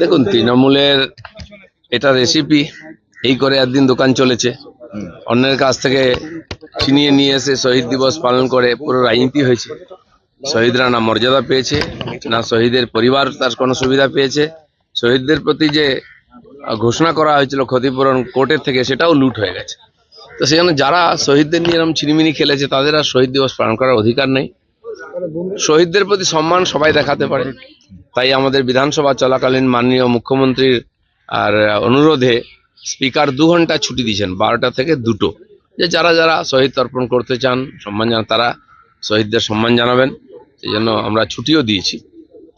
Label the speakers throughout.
Speaker 1: দেখুন, তৃণমূলের এটা রেসিপি, এই করে একদিন দোকান চলেছে। অন্যের কাছ থেকে ছিনিয়ে নিয়ে এসে শহীদ দিবস পালন করে পুরো রাজনীতি হয়েছে। শহীদরা না মর্যাদা পেয়েছে, না শহীদের পরিবার তার কোনো সুবিধা পেয়েছে। শহীদদের প্রতি যে ঘোষণা করা হয়েছিল ক্ষতিপূরণ কোর্টের থেকে, সেটাও লুট হয়ে গেছে। তো সেজন্য যারা শহীদদের নিয়ে এরকম ছিনিমিনি খেলেছে, তাদের আর শহীদ দিবস পালন করার অধিকার নেই। শহীদদের প্রতি সম্মান সবাই দেখাতে পারে। তাই আমাদের বিধানসভা চলাকালীন মাননীয় মুখ্যমন্ত্রীর আর অনুরোধে স্পিকার 2 ঘন্টা ছুটি দিয়েছেন, 12টা থেকে 2টো, যে যারা যারা শহীদ তর্পণ করতে চান, সম্মান জানান, তারা শহীদদের সম্মান জানাবেন। সেই জন্য আমরা ছুটিও দিয়েছি।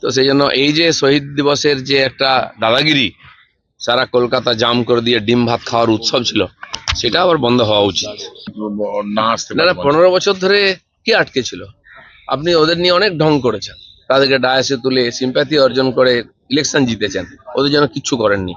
Speaker 1: তো সেই জন্য এই যে শহীদ দিবসের যে একটা দাদাগিরি, সারা কলকাতা জাম করে দিয়ে ডিম ভাত খাওয়ার উৎসব ছিল, সেটা আবার বন্ধ হওয়া উচিত।
Speaker 2: না আসতে
Speaker 1: না, 15 বছর ধরে কি আটকে ছিল? আপনি ওদের নিয়ে অনেক ঢং করেছেন, তাদেরকে ডায়াসে তুলে সিম্প্যাথি অর্জন করে ইলেকশন জিতেছেন। ওদের জন্য কিচ্ছু করেননি।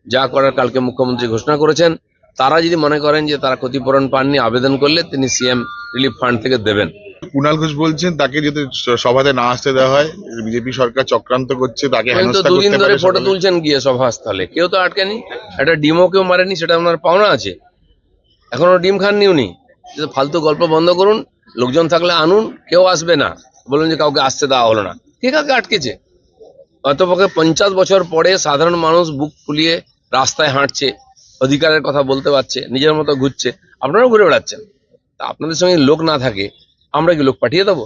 Speaker 1: যা করার কালকে মুখ্যমন্ত্রী ঘোষণা করেছেন। তারা যদি মনে করেন যে তারা ক্ষতিপূরণ পাননি, আবেদন করলে তিনি সিএম রিলিফ ফান্ড থেকে দেবেন।
Speaker 2: কুণাল ঘোষ বলছেন তাকে যদি সভাতে না আসতে দেওয়া হয়, বিজেপি সরকার চক্রান্ত করছে, তাকে
Speaker 1: তো
Speaker 2: হেনস্থা
Speaker 1: 2 দিন
Speaker 2: করতে
Speaker 1: ধরে
Speaker 2: পারে
Speaker 1: ফটো
Speaker 2: সকলে।
Speaker 1: তুলছেন গিয়ে সভাস্থলে, কেউ তো আটকেনি। একটা ডিমও কেউ মারেনি, সেটা ওনার পাওনা আছে। এখনো ডিম খাননি উনি। ফালতু গল্প বন্ধ করুন, লোকজন থাকলে আনুন। কেউ আসবে না, বলুন যে কাউকে আসতে দেওয়া হলো না। কে কাকে আটকেছে? অন্তপক্ষে 50 বছর পরে সাধারণ মানুষ বুক ফুলিয়ে রাস্তায় হাঁটছে, অধিকারের কথা বলতে পারছে, নিজের মতো ঘুরছে। আপনারাও ঘুরে বেড়াচ্ছেন। তা আপনাদের সঙ্গে লোক না থাকে, আমরা কি লোক পাঠিয়ে দেবো?